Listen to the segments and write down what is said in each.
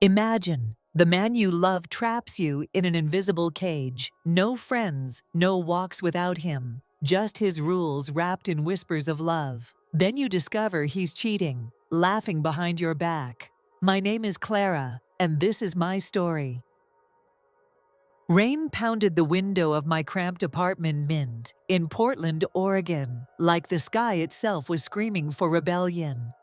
Imagine the man you love traps you in an invisible cage. No friends, no walks without him, just his rules wrapped in whispers of love. Then you discover he's cheating, laughing behind your back. My name is Clara, and this is my story. Rain pounded the window of my cramped apartment in Portland, Oregon, like the sky itself was screaming for rebellion.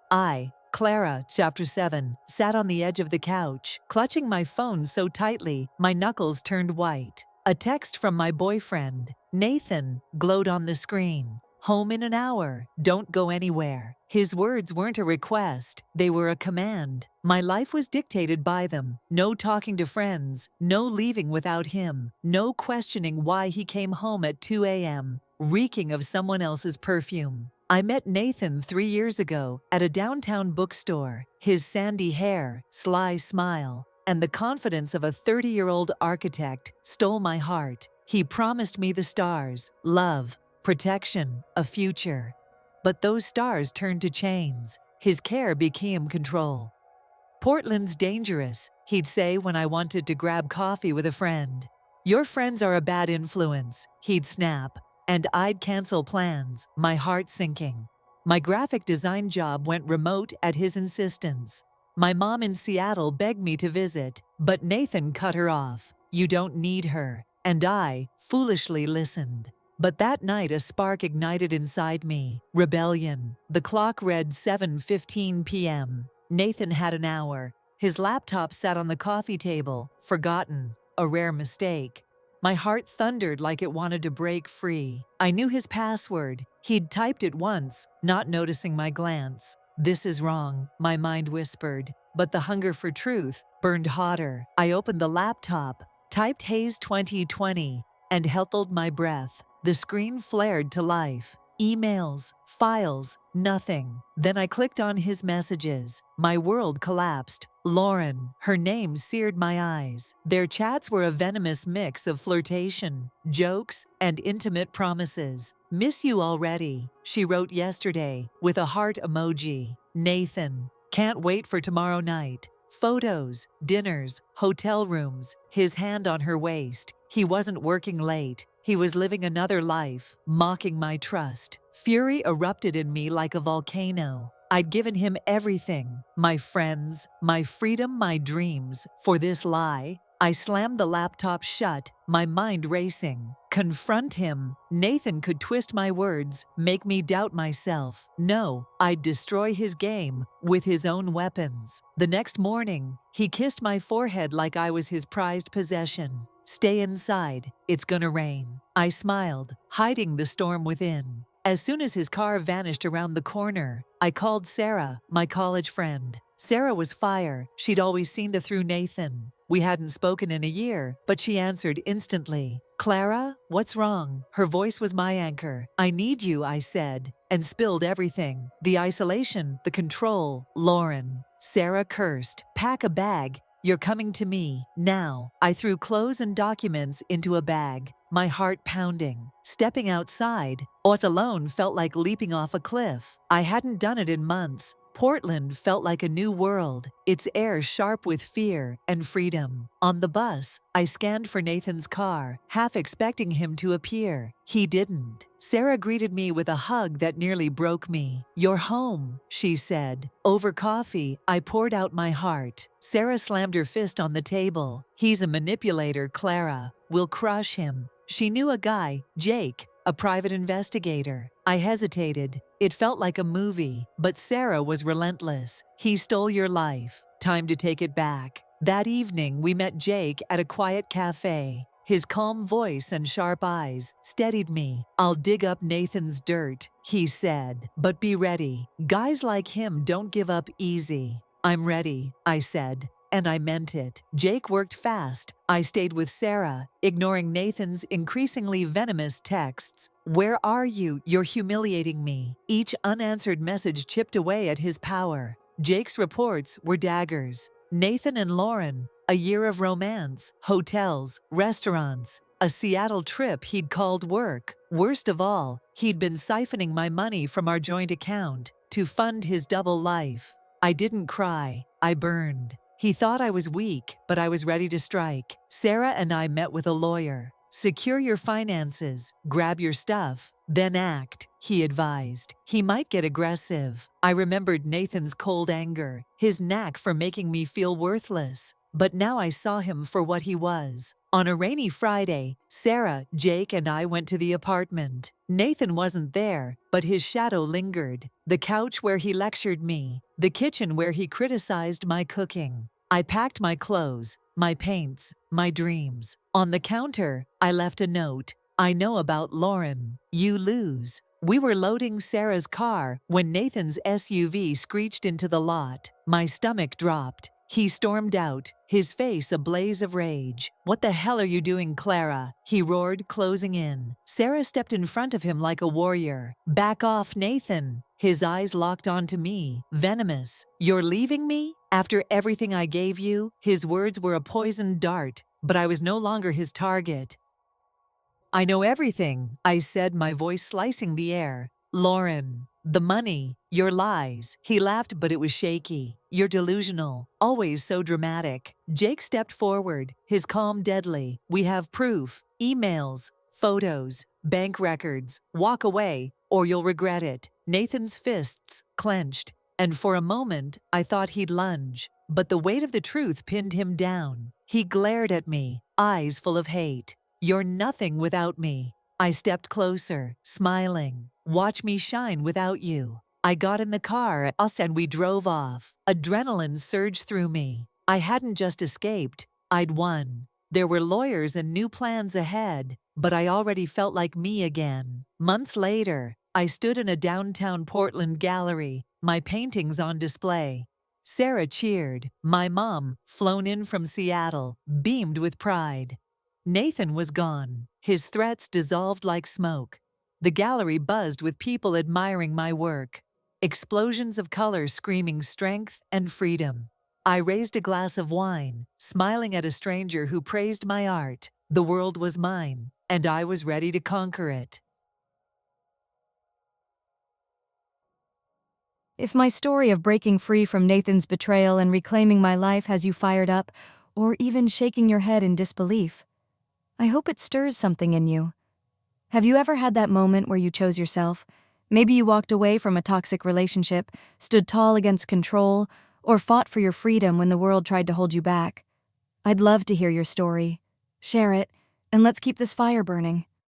Clara, Chapter 7, sat on the edge of the couch, clutching my phone so tightly my knuckles turned white. A text from my boyfriend, Nathan, glowed on the screen. Home in an hour, don't go anywhere. His words weren't a request, they were a command. My life was dictated by them. No talking to friends, no leaving without him, no questioning why he came home at 2 a.m., reeking of someone else's perfume. I met Nathan 3 years ago at a downtown bookstore. His sandy hair, sly smile, and the confidence of a 30-year-old architect stole my heart. He promised me the stars, love, protection, a future. But those stars turned to chains. His care became control. Portland's dangerous, he'd say when I wanted to grab coffee with a friend. Your friends are a bad influence, he'd snap. And I'd cancel plans, my heart sinking. My graphic design job went remote at his insistence. My mom in Seattle begged me to visit, but Nathan cut her off. You don't need her. And I foolishly listened. But that night a spark ignited inside me. Rebellion. The clock read 7:15 p.m. Nathan had an hour. His laptop sat on the coffee table, forgotten. A rare mistake. My heart thundered like it wanted to break free. I knew his password. He'd typed it once, not noticing my glance. This is wrong, my mind whispered. But the hunger for truth burned hotter. I opened the laptop, typed Hayes 2020, and held my breath. The screen flared to life. Emails, files, nothing. Then I clicked on his messages. My world collapsed. Lauren, her name seared my eyes. Their chats were a venomous mix of flirtation, jokes, and intimate promises. Miss you already, she wrote yesterday, with a heart emoji. Nathan, can't wait for tomorrow night. Photos, dinners, hotel rooms, his hand on her waist. He wasn't working late. He was living another life, mocking my trust. Fury erupted in me like a volcano. I'd given him everything, my friends, my freedom, my dreams. For this lie, I slammed the laptop shut, my mind racing. Confront him. Nathan could twist my words, make me doubt myself. No, I'd destroy his game with his own weapons. The next morning, he kissed my forehead like I was his prized possession. Stay inside, it's gonna rain. I smiled, hiding the storm within. As soon as his car vanished around the corner, I called Sarah, my college friend. Sarah was fire. She'd always seen the through Nathan. We hadn't spoken in a year, but she answered instantly. Clara, what's wrong? Her voice was my anchor. I need you, I said, and spilled everything. The isolation, the control. Lauren. Sarah cursed. Pack a bag. You're coming to me, now. I threw clothes and documents into a bag, my heart pounding. Stepping outside, us alone felt like leaping off a cliff. I hadn't done it in months. Portland felt like a new world, its air sharp with fear and freedom. On the bus, I scanned for Nathan's car, half expecting him to appear. He didn't. Sarah greeted me with a hug that nearly broke me. You're home, she said. Over coffee, I poured out my heart. Sarah slammed her fist on the table. He's a manipulator, Clara. We'll crush him. She knew a guy, Jake, a private investigator. I hesitated. It felt like a movie, but Sarah was relentless. He stole your life. Time to take it back. That evening, we met Jake at a quiet cafe. His calm voice and sharp eyes steadied me. I'll dig up Nathan's dirt, he said. But be ready. Guys like him don't give up easy. I'm ready, I said. And I meant it. Jake worked fast. I stayed with Sarah, ignoring Nathan's increasingly venomous texts. Where are you? You're humiliating me. Each unanswered message chipped away at his power. Jake's reports were daggers. Nathan and Lauren, a year of romance, hotels, restaurants, a Seattle trip he'd called work. Worst of all, he'd been siphoning my money from our joint account to fund his double life. I didn't cry. I burned. He thought I was weak, but I was ready to strike. Sarah and I met with a lawyer. Secure your finances, grab your stuff, then act, he advised. He might get aggressive. I remembered Nathan's cold anger, his knack for making me feel worthless. But now I saw him for what he was. On a rainy Friday, Sarah, Jake, and I went to the apartment. Nathan wasn't there, but his shadow lingered. The couch where he lectured me, the kitchen where he criticized my cooking. I packed my clothes, my paints, my dreams. On the counter, I left a note. I know about Lauren. You lose. We were loading Sarah's car when Nathan's SUV screeched into the lot. My stomach dropped. He stormed out, his face a blaze of rage. "What the hell are you doing, Clara?" he roared, closing in. Sarah stepped in front of him like a warrior. "Back off, Nathan." His eyes locked onto me, venomous. "You're leaving me? After everything I gave you?" His words were a poisoned dart, but I was no longer his target. "I know everything," I said, my voice slicing the air. "Lauren, the money, your lies." He laughed, but it was shaky. "You're delusional, always so dramatic." Jake stepped forward, his calm deadly. "We have proof, emails, photos, bank records. Walk away, or you'll regret it." Nathan's fists clenched, and for a moment I thought he'd lunge. But the weight of the truth pinned him down. He glared at me, eyes full of hate. "You're nothing without me." I stepped closer, smiling. "Watch me shine without you." I got in the car, and we drove off. Adrenaline surged through me. I hadn't just escaped, I'd won. There were lawyers and new plans ahead, but I already felt like me again. Months later, I stood in a downtown Portland gallery, my paintings on display. Sarah cheered. My mom, flown in from Seattle, beamed with pride. Nathan was gone, his threats dissolved like smoke. The gallery buzzed with people admiring my work. Explosions of color screaming strength and freedom. I raised a glass of wine, smiling at a stranger who praised my art. The world was mine, and I was ready to conquer it. If my story of breaking free from Nathan's betrayal and reclaiming my life has you fired up, or even shaking your head in disbelief, I hope it stirs something in you. Have you ever had that moment where you chose yourself? Maybe you walked away from a toxic relationship, stood tall against control, or fought for your freedom when the world tried to hold you back. I'd love to hear your story. Share it, and let's keep this fire burning.